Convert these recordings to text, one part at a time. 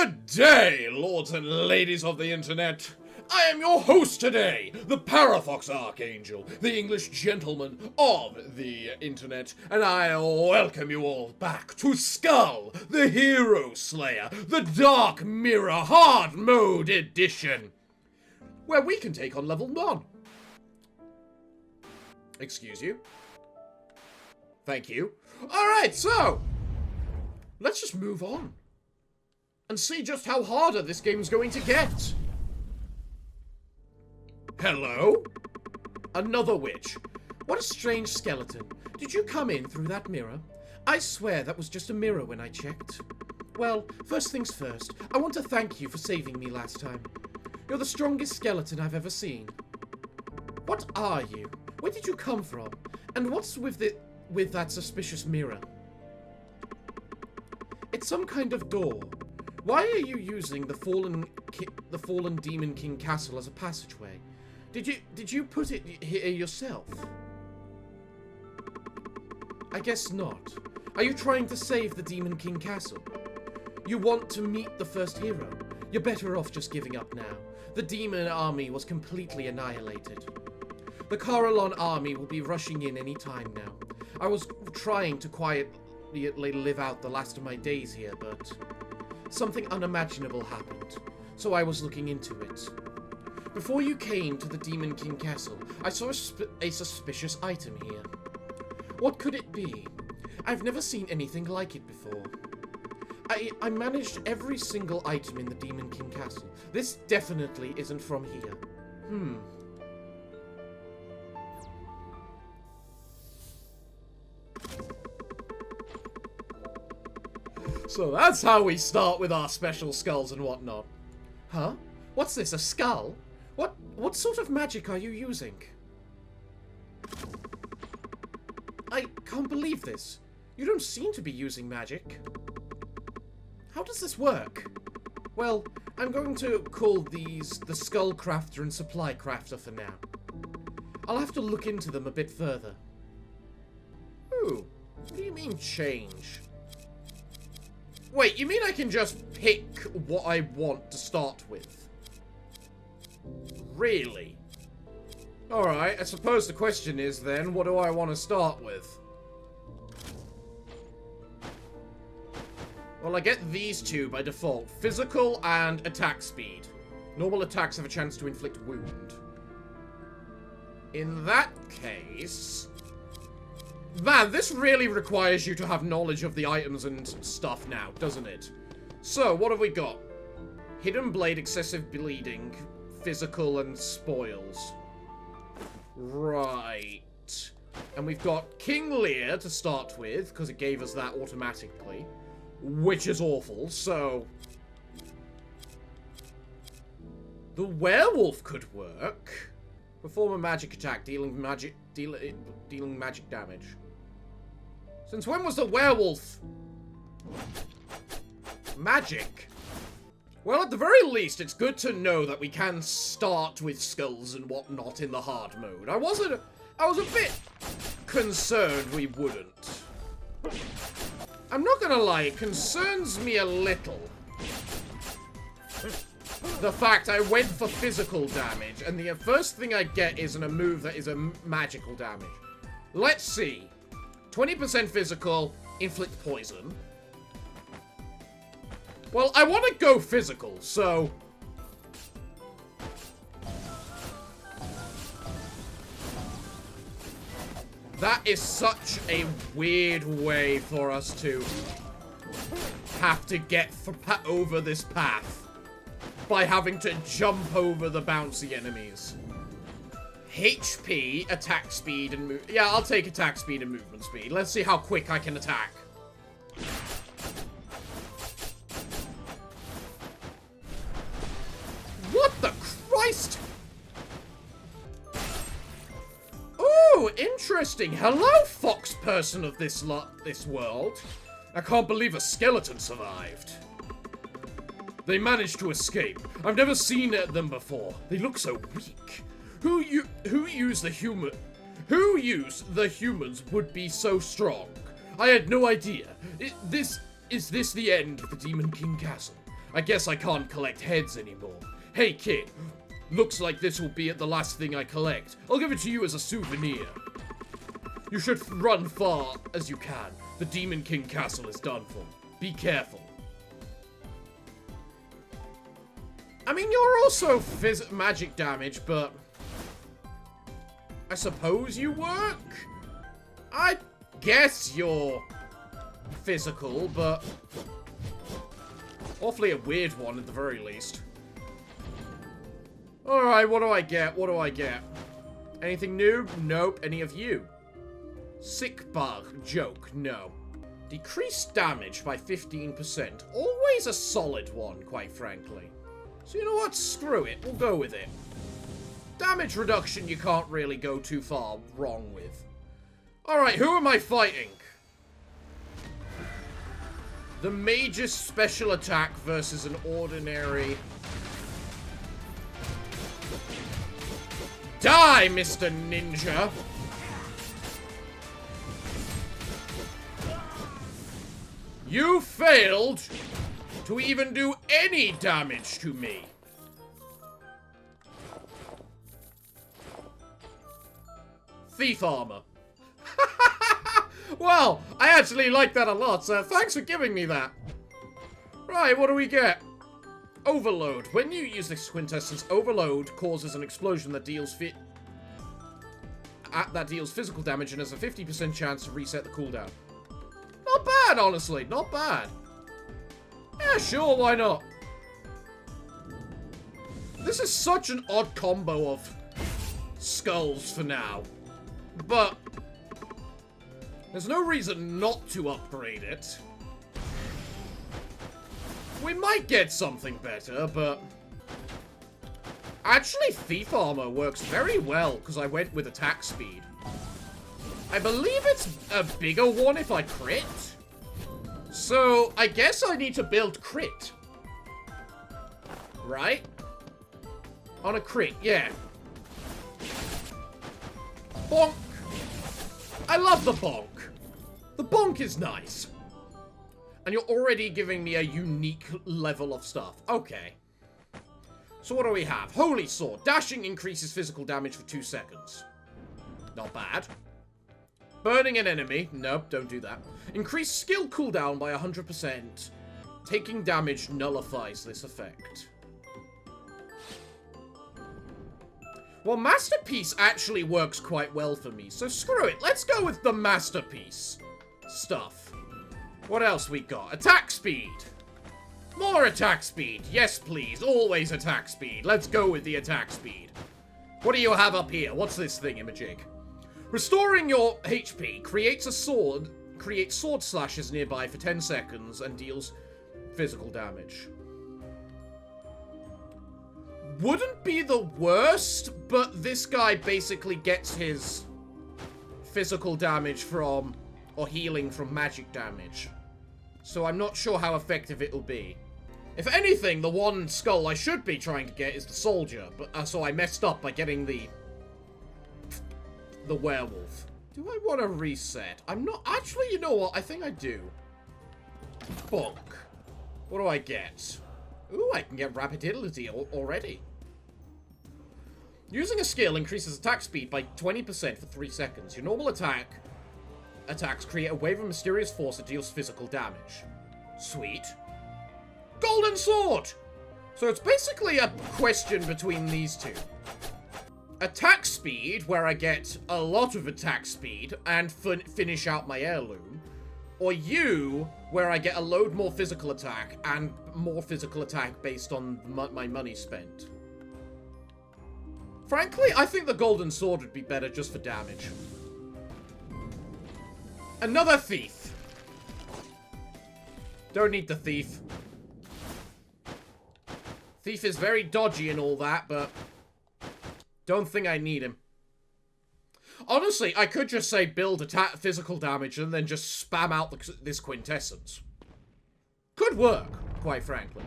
Good day, lords and ladies of the internet. I am your host today, the Parafox Archangel, the English gentleman of the internet, and I welcome you all back to Skul, the Hero Slayer, the Dark Mirror Hard Mode Edition, where we can take on level 1. Excuse you. Thank you. Alright, so, let's just move on and see just how harder this game's going to get. Hello? Another witch. What a strange skeleton. Did you come in through that mirror? I swear that was just a mirror when I checked. Well, first things first, I want to thank you for saving me last time. You're the strongest skeleton I've ever seen. What are you? Where did you come from? And what's with that suspicious mirror? It's some kind of door. Why are you using the fallen Demon King castle as a passageway? Did you put it here yourself? I guess not. Are you trying to save the Demon King castle? You want to meet the first hero? You're better off just giving up now. The demon army was completely annihilated. The Carolon army will be rushing in any time now. I was trying to quietly live out the last of my days here, but something unimaginable happened, so I was looking into it. Before you came to the Demon King castle, I saw a suspicious item here. What could it be? I've never seen anything like it before. I managed every single item in the Demon King castle. This definitely isn't from here. So that's how we start with our special skulls and whatnot. Huh? What's this, a skull? What sort of magic are you using? I can't believe this. You don't seem to be using magic. How does this work? Well, I'm going to call these the Skull Crafter and Supply Crafter for now. I'll have to look into them a bit further. Ooh, what do you mean change? Wait, you mean I can just pick what I want to start with? Really? Alright, I suppose the question is then, what do I want to start with? Well, I get these two by default. Physical and attack speed. Normal attacks have a chance to inflict wound. In that case... Man, this really requires you to have knowledge of the items and stuff now, doesn't it? So, what have we got? Hidden Blade, Excessive Bleeding, Physical, and Spoils. Right. And we've got King Lear to start with, because it gave us that automatically. Which is awful, so... The Werewolf could work. Perform a magic attack, dealing magic damage. Since when was the werewolf magic? Well, at the very least, it's good to know that we can start with skulls and whatnot in the hard mode. I was a bit concerned we wouldn't. I'm not gonna lie, it concerns me a little. The fact I went for physical damage, and the first thing I get is a move that is a magical damage. Let's see. 20% physical, inflict poison. Well, I want to go physical, so... That is such a weird way for us to have to get over this path. By having to jump over the bouncy enemies. HP, attack speed, and move. Yeah, I'll take attack speed and movement speed. Let's see how quick I can attack. What the Christ? Ooh, interesting. Hello, fox person of this world. I can't believe a skeleton survived. They managed to escape. I've never seen them before. They look so weak. Who used the humans would be so strong? I had no idea. Is this the end of the Demon King Castle? I guess I can't collect heads anymore. Hey, kid. Looks like this will be the last thing I collect. I'll give it to you as a souvenir. You should run far as you can. The Demon King Castle is done for. Be careful. I mean, you're also magic damage, but I suppose you work? I guess you're physical, but awfully a weird one at the very least. Alright, what do I get? What do I get? Anything new? Nope. Any of you? Sick bug. Joke. No. Decreased damage by 15%. Always a solid one, quite frankly. So you know what? Screw it. We'll go with it. Damage reduction you can't really go too far wrong with. Alright, who am I fighting? The mage's special attack versus an ordinary... Die, Mr. Ninja! You failed to even do any damage to me. Thief armor. Well, I actually like that a lot, so thanks for giving me that. Right, what do we get? Overload. When you use this quintessence, overload causes an explosion that deals physical damage and has a 50% chance to reset the cooldown. Not bad, honestly. Not bad. Yeah, sure, why not? This is such an odd combo of skulls for now. But there's no reason not to upgrade it. We might get something better, but... Actually, Thief Armor works very well, because I went with attack speed. I believe it's a bigger one if I crit. So, I guess I need to build crit. Right? On a crit, yeah. Bonk! I love the bonk. The bonk is nice. And you're already giving me a unique level of stuff. Okay. So what do we have? Holy Sword. Dashing increases physical damage for 2 seconds. Not bad. Burning an enemy. Nope, don't do that. Increased skill cooldown by 100%. Taking damage nullifies this effect. Well, Masterpiece actually works quite well for me, so screw it. Let's go with the Masterpiece stuff. What else we got? Attack speed. More attack speed. Yes, please. Always attack speed. Let's go with the attack speed. What do you have up here? What's this thing, Imajig? Restoring your HP creates sword slashes nearby for 10 seconds and deals physical damage. Wouldn't be the worst, but this guy basically gets his physical damage from, or healing from magic damage. So I'm not sure how effective it'll be. If anything, the one skull I should be trying to get is the soldier, but so I messed up by getting the werewolf. Do I want to reset? I'm not... Actually, you know what? I think I do. Bonk. What do I get? Ooh, I can get rapidity already. Using a skill increases attack speed by 20% for 3 seconds. Your normal attacks create a wave of mysterious force that deals physical damage. Sweet. Golden Sword! So it's basically a question between these two. Attack speed, where I get a lot of attack speed and finish out my heirloom. Or you, where I get a load more physical attack and more physical attack based on my money spent. Frankly, I think the Golden Sword would be better just for damage. Another thief. Don't need the thief. Thief is very dodgy and all that, but don't think I need him. Honestly, I could just say build attack physical damage and then just spam out this quintessence. Could work, quite frankly.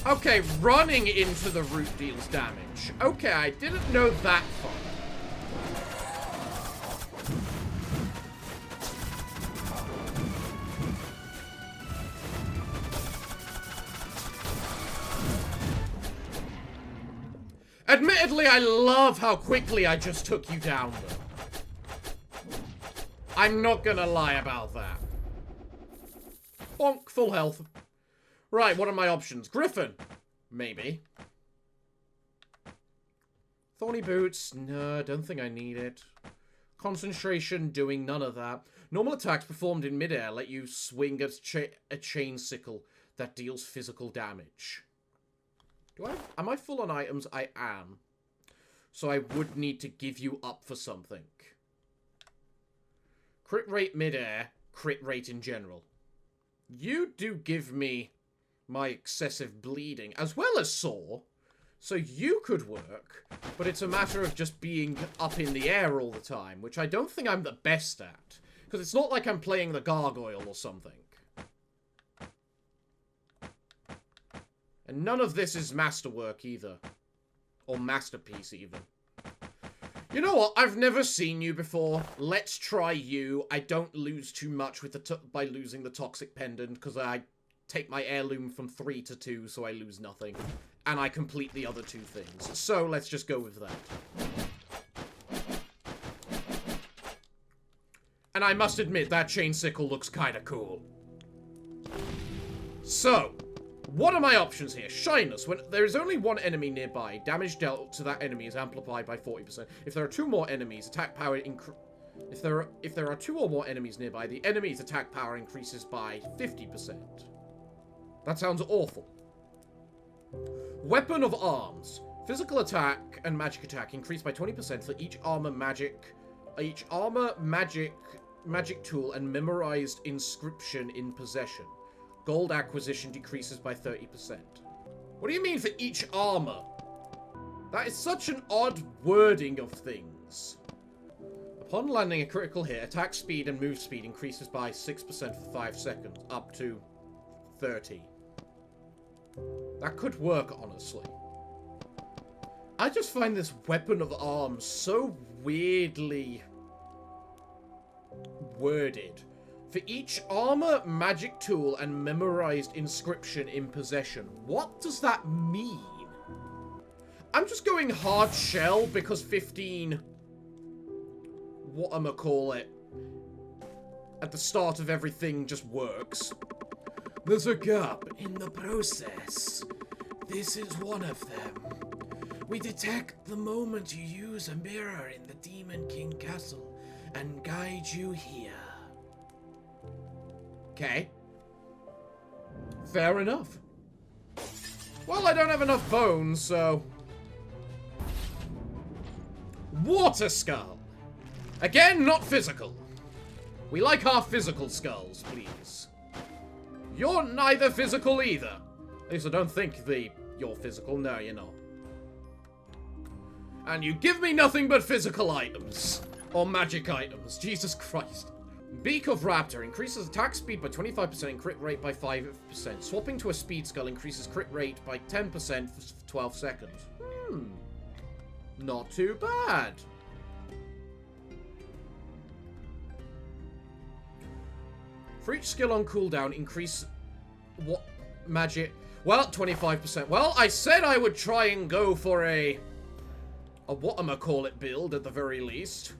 Okay, running into the root deals damage. Okay, I didn't know that far. Admittedly, I love how quickly I just took you down, though. I'm not gonna lie about that. Bonk, full health. Right, what are my options? Griffin. Maybe. Thorny boots. No, don't think I need it. Concentration, doing none of that. Normal attacks performed in midair let you swing a chain sickle that deals physical damage. Am I full on items? I am. So I would need to give you up for something. Crit rate midair, crit rate in general. You do give me my excessive bleeding, as well as sore. So you could work, but it's a matter of just being up in the air all the time, which I don't think I'm the best at. Because it's not like I'm playing the gargoyle or something. And none of this is masterwork either. Or masterpiece even. You know what? I've never seen you before. Let's try you. I don't lose too much with by losing the toxic pendant, because I take my heirloom from 3 to 2, so I lose nothing. And I complete the other 2 things. So let's just go with that. And I must admit, that chain sickle looks kinda cool. So, what are my options here? Shyness. When there is only one enemy nearby, damage dealt to that enemy is amplified by 40%. If there are 2 more enemies, attack power if there are 2 or more enemies nearby, the enemy's attack power increases by 50%. That sounds awful. Weapon of arms. Physical attack and magic attack increase by 20% for each armor, magic tool, and memorized inscription in possession. Gold acquisition decreases by 30%. What do you mean for each armor? That is such an odd wording of things. Upon landing a critical hit, attack speed and move speed increases by 6% for 5 seconds, up to 30. That could work, honestly. I just find this weapon of arms so weirdly worded. For each armor, magic tool, and memorized inscription in possession. What does that mean? I'm just going hard shell because 15... whatchamacallit at the start of everything just works. There's a gap in the process. This is one of them. We detect the moment you use a mirror in the Demon King Castle and guide you here. Okay. Fair enough. Well, I don't have enough bones, so... Water skull. Again, not physical. We like our physical skulls, please. You're neither physical either. At least I don't think you're physical. No, you're not. And you give me nothing but physical items. Or magic items. Jesus Christ. Beak of Raptor increases attack speed by 25% and crit rate by 5%. Swapping to a speed skull increases crit rate by 10% for 12 seconds. Not too bad. For each skill on cooldown, increase... What? Magic... Well, 25%. Well, I said I would try and go for a whatchamacallit build, at the very least.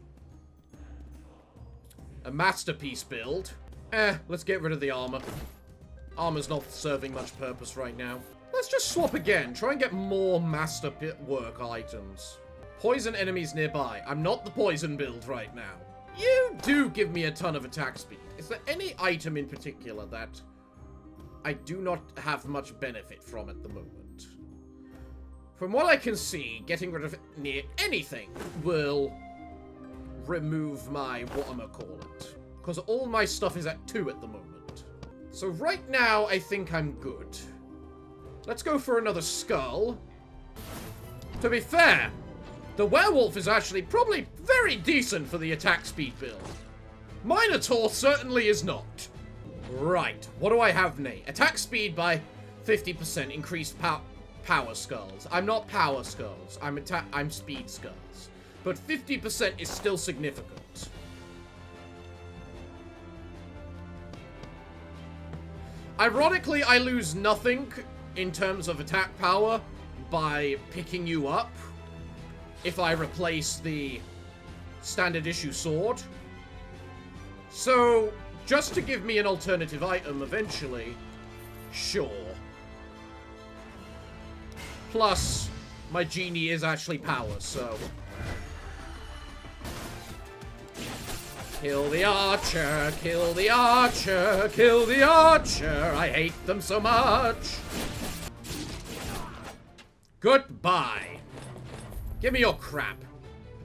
A masterpiece build. Let's get rid of the armor. Armor's not serving much purpose right now. Let's just swap again. Try and get more master work items. Poison enemies nearby. I'm not the poison build right now. You do give me a ton of attack speed. Is there any item in particular that I do not have much benefit from at the moment? From what I can see, getting rid of near anything will remove my whatchamacallit. Because all my stuff is at 2 at the moment. So right now, I think I'm good. Let's go for another skull. To be fair, the werewolf is actually probably very decent for the attack speed build. Minotaur certainly is not. Right, what do I have, Nate? Attack speed by 50% increased power skulls. I'm not power skulls. I'm speed skulls. But 50% is still significant. Ironically, I lose nothing in terms of attack power by picking you up if I replace the standard issue sword. So, just to give me an alternative item eventually, sure. Plus, my genie is actually power, so... Kill the archer, kill the archer, kill the archer. I hate them so much. Goodbye. Give me your crap.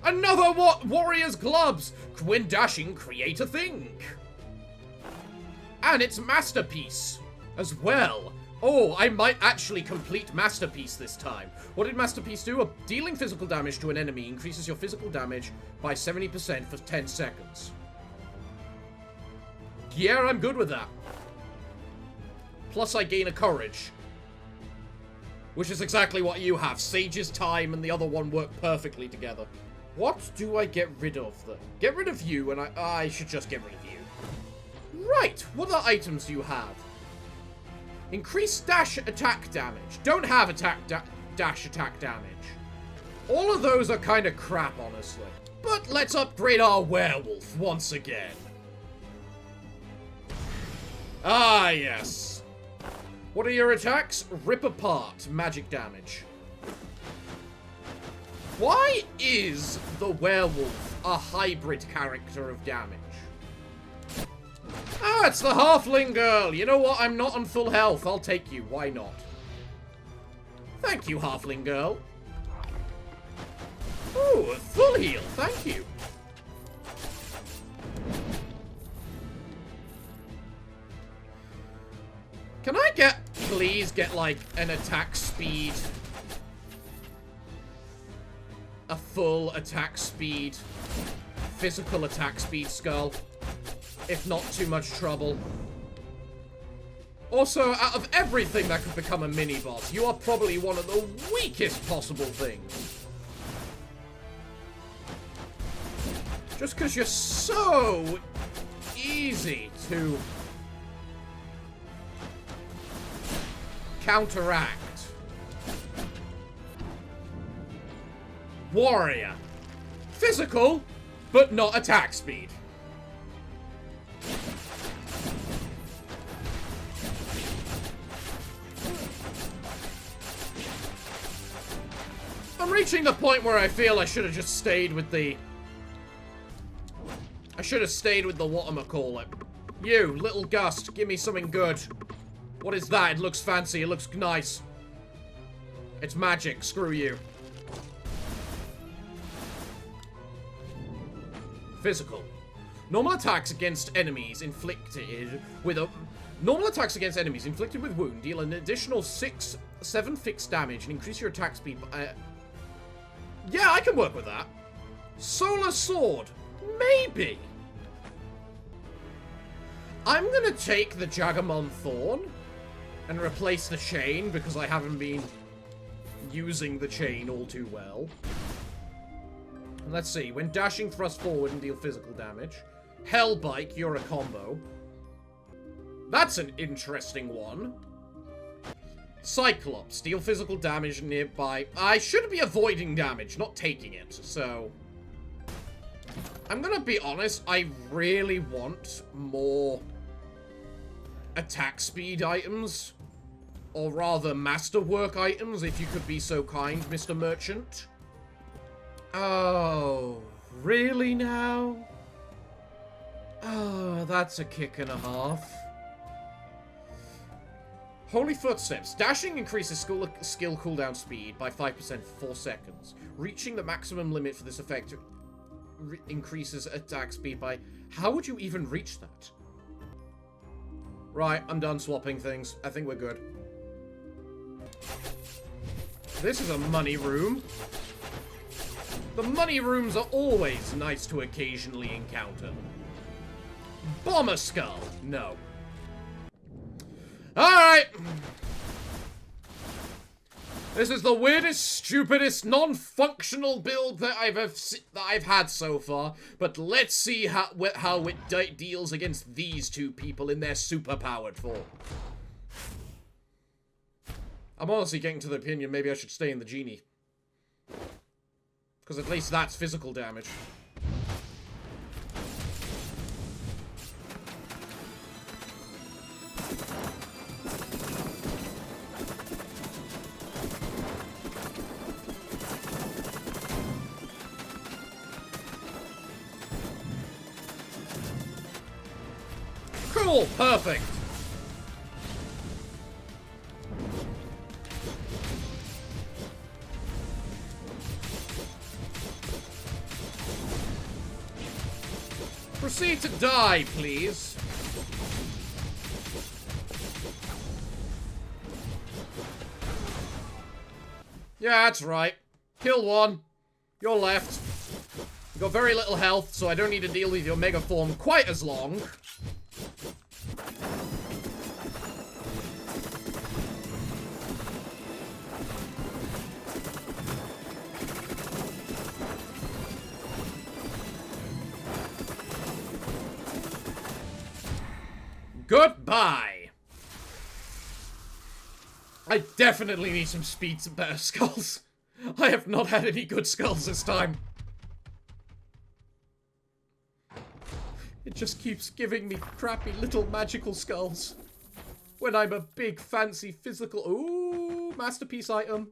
Another warrior's gloves. When dashing, create a thing. And it's masterpiece as well. Oh, I might actually complete masterpiece this time. What did masterpiece do? Dealing physical damage to an enemy increases your physical damage by 70% for 10 seconds. Yeah, I'm good with that. Plus I gain a courage. Which is exactly what you have. Sage's time and the other one work perfectly together. What do I get rid of then? Get rid of you, and I should just get rid of you. Right, what other items do you have? Increased dash attack damage. Don't have dash attack damage. All of those are kind of crap, honestly. But let's upgrade our werewolf once again. Ah, yes. What are your attacks? Rip apart. Magic damage. Why is the werewolf a hybrid character of damage? Ah, it's the halfling girl. You know what? I'm not on full health. I'll take you. Why not? Thank you, halfling girl. Ooh, a full heal. Thank you. Can I please get, like, an attack speed? A full attack speed. Physical attack speed skull. If not too much trouble. Also, out of everything that could become a mini-boss, you are probably one of the weakest possible things. Just because you're so easy to counteract. Warrior. Physical, but not attack speed. I'm reaching the point where I feel I should have just stayed with the... I should have stayed with the whatchamacallit. You, little gust, give me something good. What is that? It looks fancy. It looks nice. It's magic. Screw you. Physical. Normal attacks against enemies inflicted with a... Normal attacks against enemies inflicted with wound deal an additional 7 fixed damage and increase your attack speed by... yeah, I can work with that. Solar Sword. Maybe. I'm gonna take the Jagamon Thorn and replace the chain because I haven't been using the chain all too well. And let's see. When dashing, thrust forward and deal physical damage. Hellbike, you're a combo. That's an interesting one. Cyclops, deal physical damage nearby. I should be avoiding damage, not taking it, so... I'm gonna be honest, I really want more attack speed items. Or rather, masterwork items, if you could be so kind, Mr. Merchant. Oh, really now? Oh, that's a kick and a half. Holy Footsteps. Dashing increases skill cooldown speed by 5% for 4 seconds. Reaching the maximum limit for this effect increases attack speed by... How would you even reach that? Right, I'm done swapping things. I think we're good. This is a money room. The money rooms are always nice to occasionally encounter. Bomber Skull. No. Alright. This is the weirdest, stupidest, non-functional build that I've had so far. But let's see how it deals against these two people in their super-powered form. I'm honestly getting to the opinion maybe I should stay in the genie. Because at least that's physical damage. Cool, perfect. Proceed to die, please. Yeah, that's right. Kill one. You're left. You've got very little health, so I don't need to deal with your mega form quite as long. Goodbye! I definitely need some speeds and better skulls. I have not had any good skulls this time. It just keeps giving me crappy little magical skulls. When I'm a big, fancy, physical... Ooh, masterpiece item.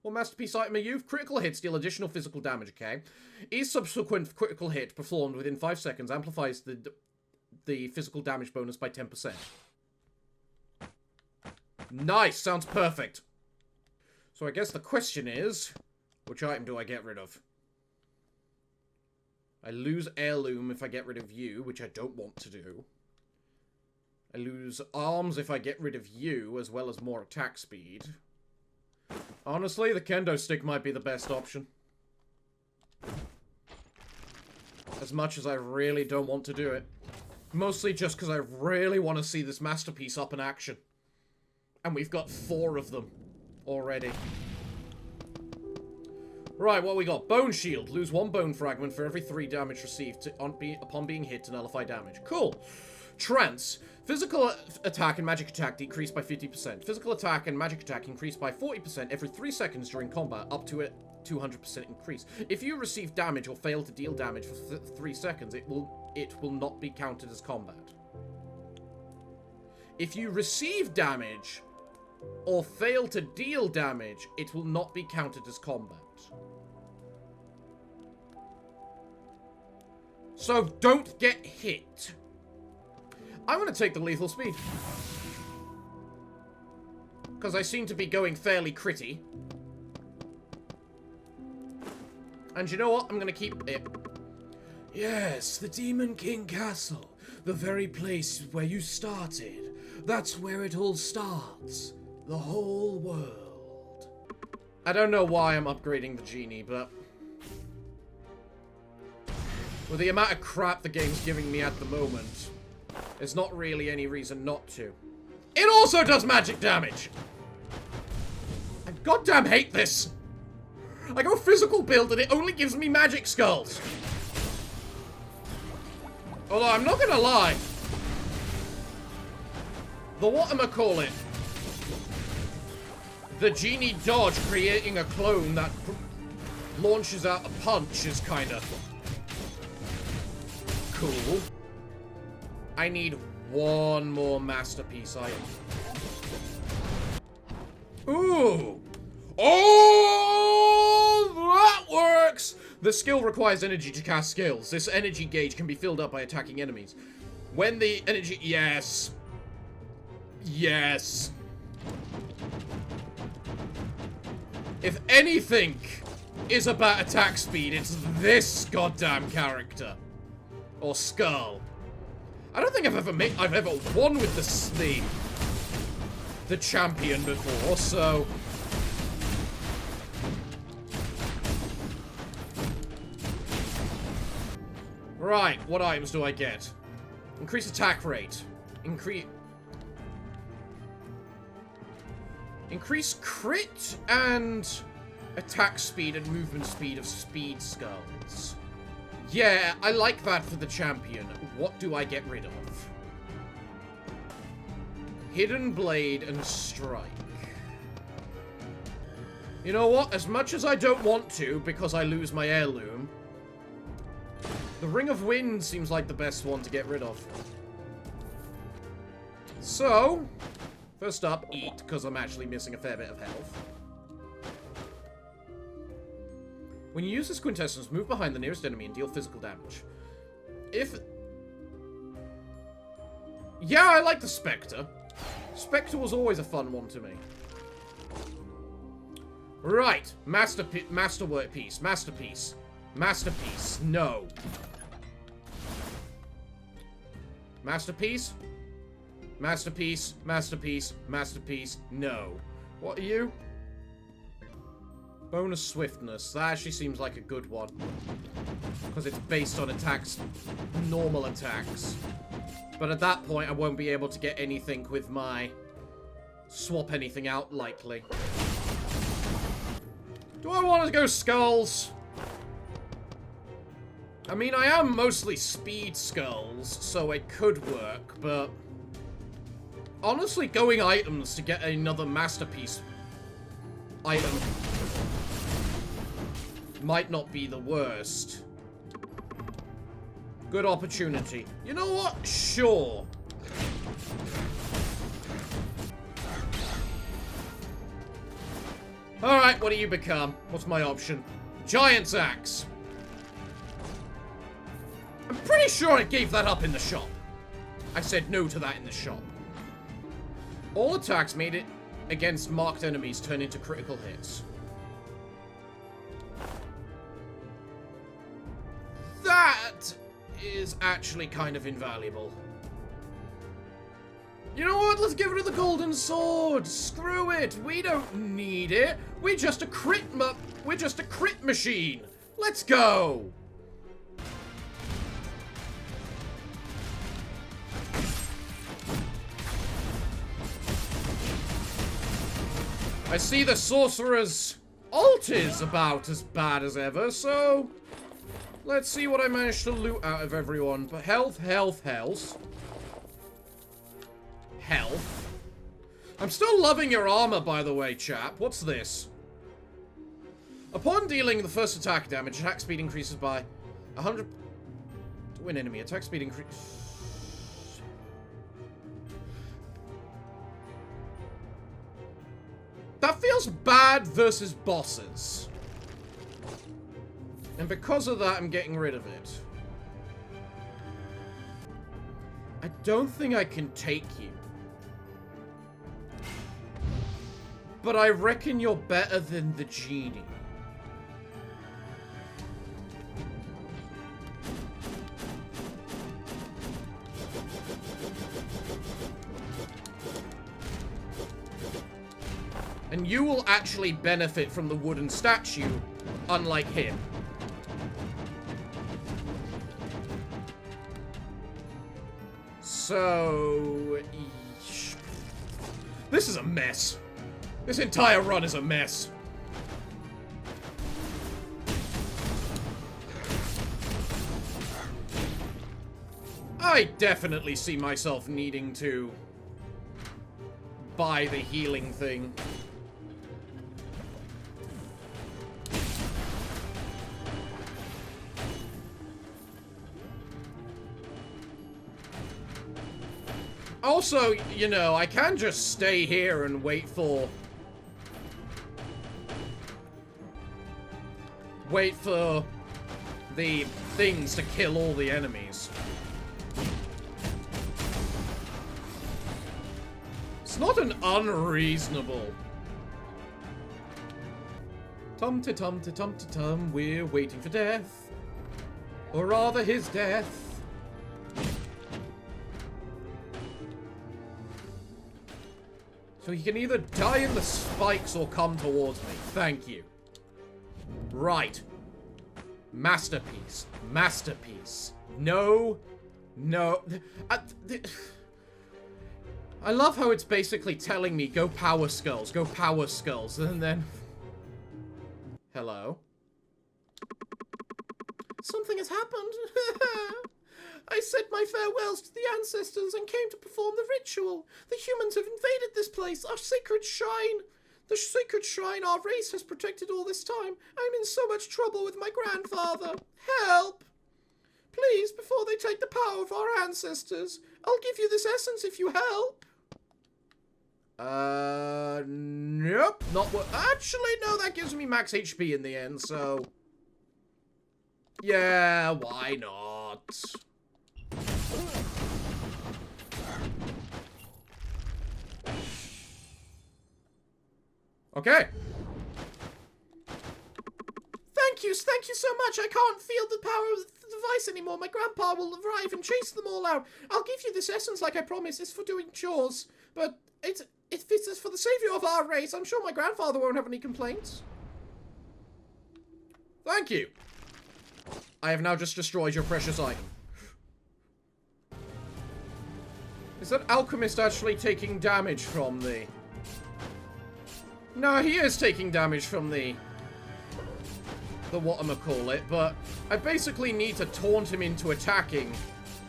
What masterpiece item are you? Critical hits deal additional physical damage, okay? Each subsequent critical hit performed within 5 seconds amplifies the physical damage bonus by 10%. Nice, sounds perfect. So I guess the question is, which item do I get rid of? I lose heirloom if I get rid of you, which I don't want to do. I lose arms if I get rid of you, as well as more attack speed. Honestly, the kendo stick might be the best option. As much as I really don't want to do it. Mostly just because I really want to see this masterpiece up in action. And we've got 4 of them already. Right, what we got? Bone shield. Lose 1 bone fragment for every 3 damage received upon being hit to nullify damage. Cool. Trance. Physical attack and magic attack decreased by 50%. Physical attack and magic attack increased by 40% every 3 seconds during combat, up to a 200% increase. If you receive damage or fail to deal damage for 3 seconds, it will not be counted as combat. If you receive damage or fail to deal damage, it will not be counted as combat. So don't get hit. I'm going to take the lethal speed. Because I seem to be going fairly critty. And you know what? I'm going to keep it. Yes, the Demon King Castle. The very place where you started. That's where it all starts. The whole world. I don't know why I'm upgrading the genie, but... with the amount of crap the game's giving me at the moment, there's not really any reason not to. It also does magic damage! I goddamn hate this! I go physical build and it only gives me magic skulls. Although, I'm not gonna lie. The whatchamacallit, the genie dodge creating a clone that launches out a punch is kinda cool. I need 1 more masterpiece item. Ooh! Oh, that works! The skill requires energy to cast skills. This energy gauge can be filled up by attacking enemies. When the energy... yes. Yes. If anything is about attack speed, it's this goddamn character. Or Skull. I don't think I've ever won with the champion before, so... right, what items do I get? Increase attack rate. Increase crit and attack speed and movement speed of speed skulls. Yeah, I like that for the champion. What do I get rid of? Hidden Blade and Strike. You know what? As much as I don't want to, because I lose my heirloom, the Ring of Wind seems like the best one to get rid of. So, first up, eat, because I'm actually missing a fair bit of health. When you use this quintessence, move behind the nearest enemy and deal physical damage. Yeah, I like the Spectre. Spectre was always a fun one to me. Right. Masterpiece. Masterpiece. Masterpiece. No. Masterpiece? Masterpiece. Masterpiece. Masterpiece. No. What are you? Bonus swiftness. That actually seems like a good one. Because it's based on attacks. Normal attacks. But at that point, I won't be able to get anything with my... swap anything out, likely. Do I want to go skulls? I mean, I am mostly speed skulls, so it could work, but... honestly, going items to get another masterpiece item might not be the worst. Good opportunity. You know what? Sure. Alright, what do you become? What's my option? Giant's Axe. I'm pretty sure I gave that up in the shop. I said no to that in the shop. All attacks made it against marked enemies turn into critical hits. That is actually kind of invaluable. You know what? Let's give it to the golden sword. Screw it. We don't need it. We're just a crit machine. Let's go. I see the sorcerer's ult is about as bad as ever, so let's see what I managed to loot out of everyone. But health. Health. I'm still loving your armor, by the way, chap. What's this? Upon dealing the first attack damage, attack speed increases by 100 to win enemy. Attack speed increase. That feels bad versus bosses. And because of that, I'm getting rid of it. I don't think I can take you. But I reckon you're better than the genie. And you will actually benefit from the wooden statue, unlike him. So... this is a mess. This entire run is a mess. I definitely see myself needing to buy the healing thing. Also, you know, I can just stay here and wait for the things to kill all the enemies. It's not an unreasonable. Tum-ta-tum-ta-tum-ta-tum, we're waiting for death. Or rather, his death. So he can either die in the spikes or come towards me. Thank you. Right. Masterpiece. Masterpiece. No. No. I love how it's basically telling me, go power skulls, and then... Hello? Something has happened. I said my farewells to the ancestors and came to perform the ritual. The humans have invaded this place, our sacred shrine. The sacred shrine our race has protected all this time. I'm in so much trouble with my grandfather. Help! Please, before they take the power of our ancestors, I'll give you this essence if you help. Nope. Not what. Actually, no, that gives me max HP in the end, so. Yeah, why not? Okay. Thank you so much. I can't feel the power of the device anymore. My grandpa will arrive and chase them all out. I'll give you this essence like I promised. It's for doing chores, but if it's for the savior of our race, I'm sure my grandfather won't have any complaints. Thank you. I have now just destroyed your precious item. Is that alchemist actually taking damage from the... No, he is taking damage from the whatchamacallit, but I basically need to taunt him into attacking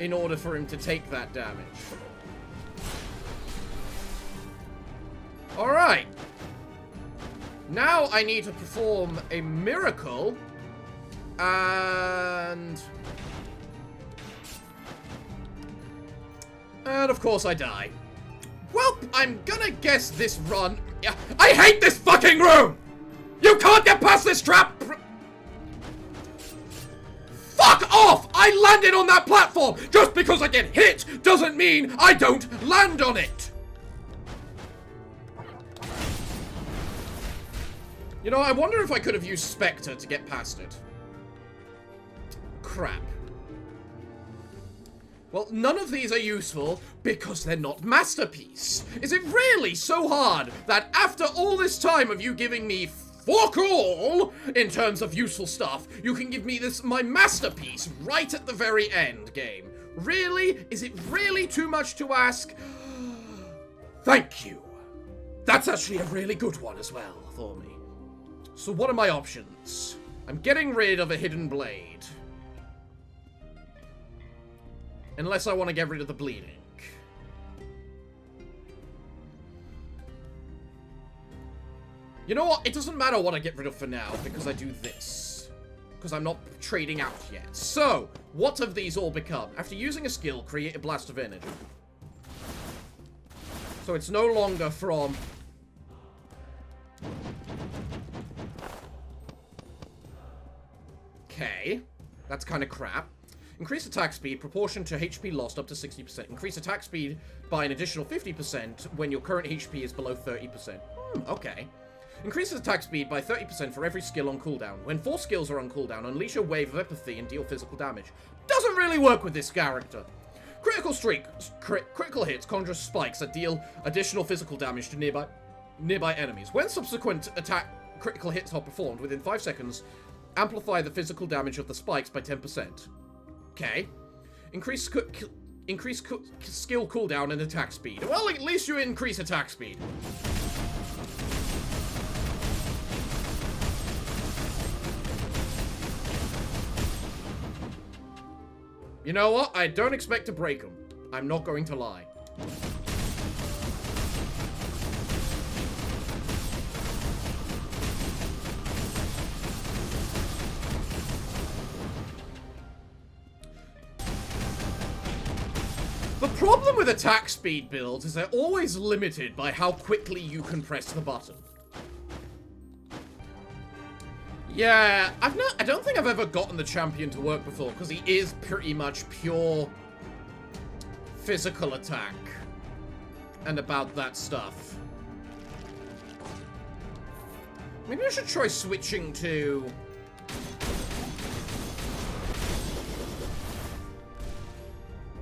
in order for him to take that damage. Alright. Now I need to perform a miracle, and of course I die. Well, I'm gonna guess this run... I hate this fucking room! You can't get past this trap! Fuck off! I landed on that platform! Just because I get hit doesn't mean I don't land on it! You know, I wonder if I could have used Spectre to get past it. Crap. Well, none of these are useful because they're not Masterpiece. Is it really so hard that after all this time of you giving me fuck all in terms of useful stuff, you can give me my Masterpiece right at the very end game? Really? Is it really too much to ask? Thank you. That's actually a really good one as well for me. So what are my options? I'm getting rid of a hidden blade. Unless I want to get rid of the bleeding. You know what? It doesn't matter what I get rid of for now, because I do this. Because I'm not trading out yet. So, what have these all become? After using a skill, create a blast of energy. So it's no longer from... Okay. That's kind of crap. Increase attack speed, proportion to HP lost up to 60%. Increase attack speed by an additional 50% when your current HP is below 30%. Okay. Increases attack speed by 30% for every skill on cooldown. When 4 skills are on cooldown, unleash a wave of apathy and deal physical damage. Doesn't really work with this character. Critical streak. Critical hits conjure spikes that deal additional physical damage to nearby enemies. When subsequent critical hits are performed within 5 seconds, amplify the physical damage of the spikes by 10%. Okay. Increase skill cooldown and attack speed. Well, at least you increase attack speed. You know what? I don't expect to break them. I'm not going to lie. The problem with attack speed builds is they're always limited by how quickly you can press the button. Yeah, I don't think I've ever gotten the champion to work before, because he is pretty much pure physical attack and about that stuff. Maybe I should try switching to...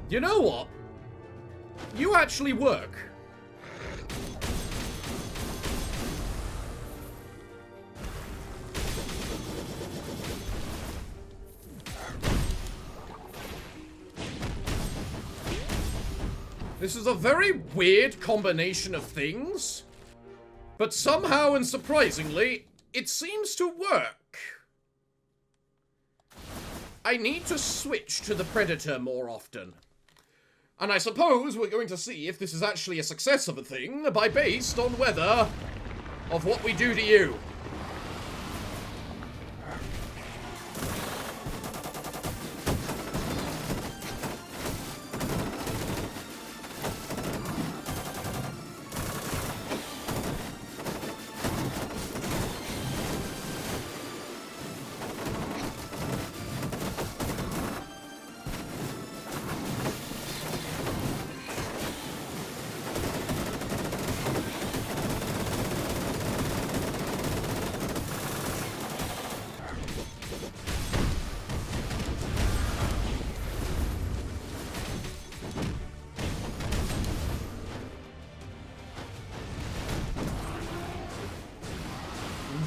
You know what? You actually work. This is a very weird combination of things, but somehow and surprisingly, it seems to work. I need to switch to the Predator more often. And I suppose we're going to see if this is actually a success of a thing based on whether of what we do to you.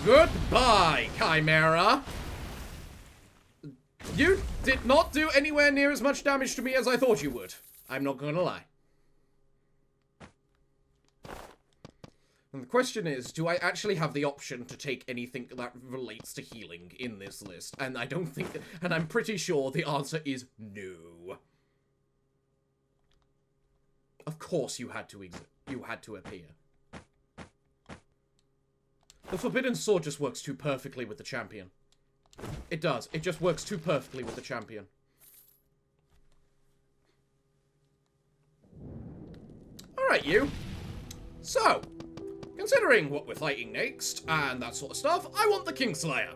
Goodbye, Chimera! You did not do anywhere near as much damage to me as I thought you would. I'm not gonna lie. And the question is, do I actually have the option to take anything that relates to healing in this list? And I don't think, and I'm pretty sure the answer is no. Of course you had to appear. The Forbidden Sword just works too perfectly with the champion. It does. It just works too perfectly with the champion. Alright, you. So, considering what we're fighting next, and that sort of stuff, I want the Kingslayer.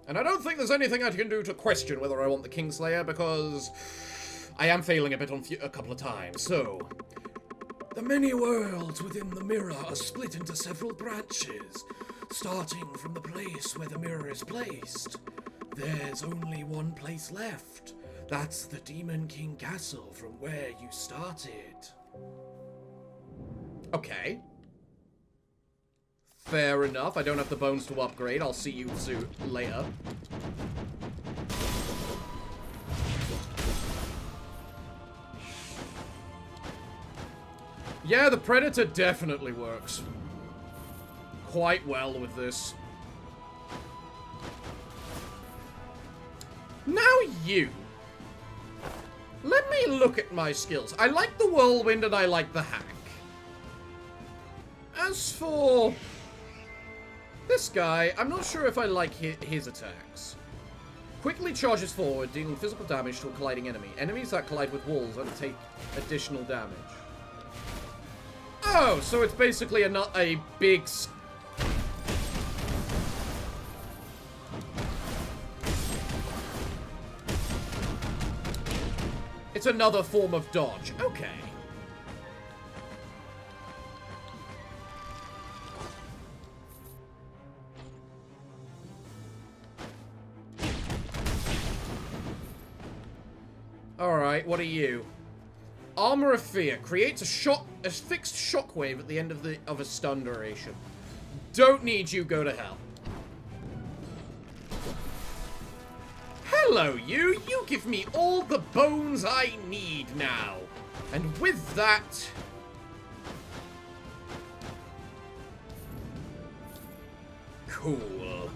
And I don't think there's anything I can do to question whether I want the Kingslayer, because I am failing a bit on a couple of times, so... The many worlds within the mirror are split into several branches, starting from the place where the mirror is placed. There's only one place left. That's the Demon King Castle from where you started. Okay. Fair enough. I don't have the bones to upgrade. I'll see you soon later. Yeah, the Predator definitely works quite well with this. Now you. Let me look at my skills. I like the Whirlwind and I like the Hack. As for this guy, I'm not sure if I like his attacks. Quickly charges forward, dealing physical damage to a colliding enemy. Enemies that collide with walls undertake additional damage. Oh, so it's basically a big... It's another form of dodge. Okay. Alright, what are you? Armor of Fear creates a fixed shockwave at the end of a stun duration. Don't need you, go to hell. Hello, you. You give me all the bones I need now. And with that... Cool.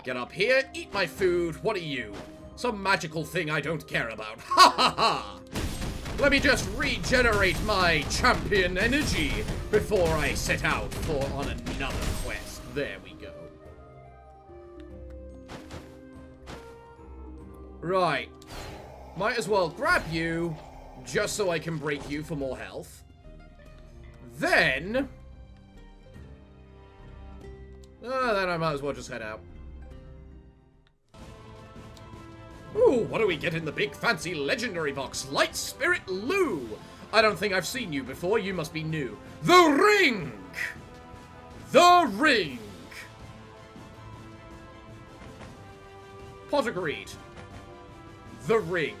Get up here, eat my food. What are you? Some magical thing I don't care about. Ha ha ha! Let me just regenerate my champion energy before I set out on another quest. There we go. Right. Might as well grab you, just so I can break you for more health. Then I might as well just head out. Ooh, what do we get in the big fancy legendary box? Light Spirit Lou! I don't think I've seen you before. You must be new. The Ring! The Ring! Pot agreed. The Ring.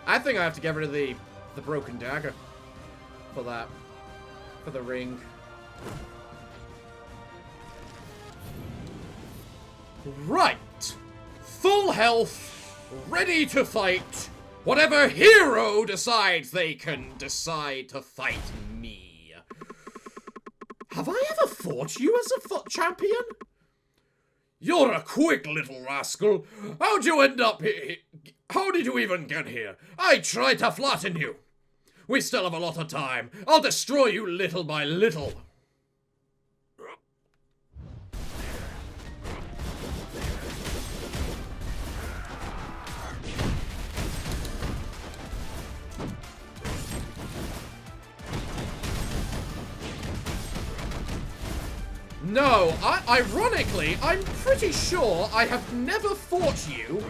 I think I have to get rid of the broken dagger for that. For the ring. Right. full health, ready to fight whatever hero decides they can decide to fight me. Have I ever fought you as a foot champion? You're a quick little rascal. How'd you end up here? How did you even get here? I tried to flatten you. We still have a lot of time. I'll destroy you little by little. No, ironically, I'm pretty sure I have never fought you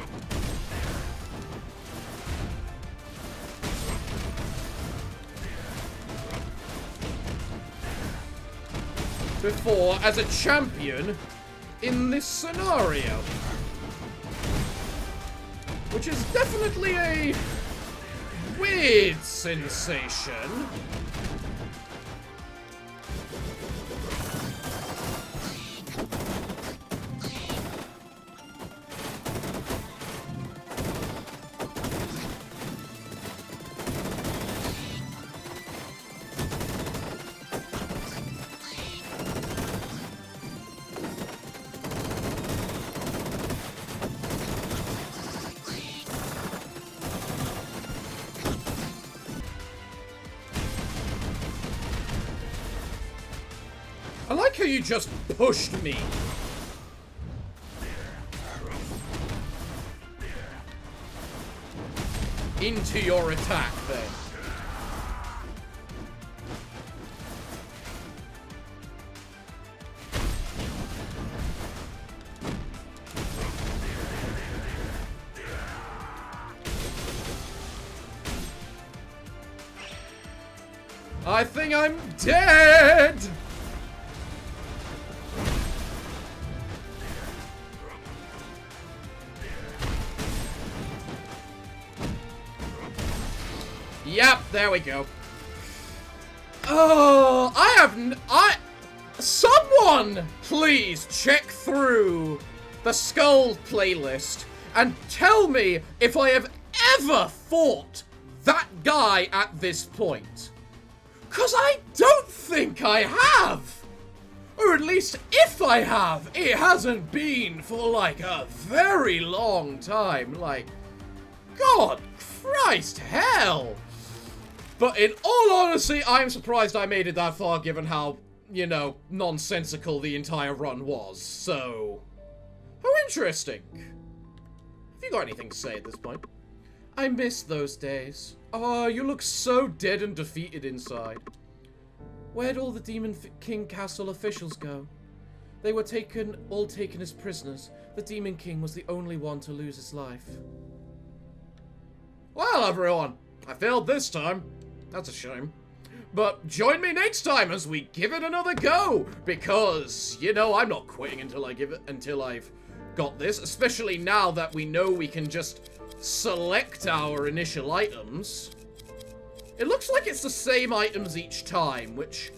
before as a champion in this scenario. Which is definitely a weird sensation. I like how you just pushed me. Into your attack then. I think I'm dead! Yep, there we go. Oh, someone please check through the Skul playlist and tell me if I have ever fought that guy at this point. 'Cause I don't think I have. Or at least if I have, it hasn't been for like a very long time. Like, God Christ, hell. But in all honesty, I'm surprised I made it that far given how, you know, nonsensical the entire run was. So, how interesting. Have you got anything to say at this point? I miss those days. Oh, you look so dead and defeated inside. Where'd all the Demon King Castle officials go? They were all taken as prisoners. The Demon King was the only one to lose his life. Well, everyone, I failed this time. That's a shame. But join me next time as we give it another go, because, you know, I'm not quitting until I've got this, especially now that we know we can just select our initial items. It looks like it's the same items each time, which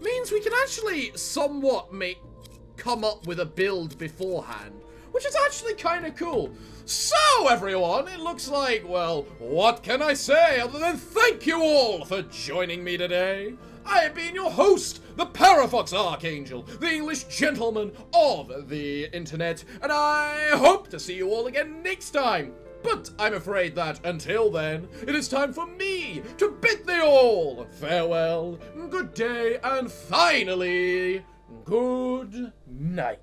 means we can actually somewhat come up with a build beforehand, which is actually kind of cool. So, everyone, it looks like, well, what can I say other than thank you all for joining me today. I have been your host, the Parafox Archangel, the English gentleman of the internet, and I hope to see you all again next time. But I'm afraid that, until then, it is time for me to bid thee all farewell, good day, and finally, good night.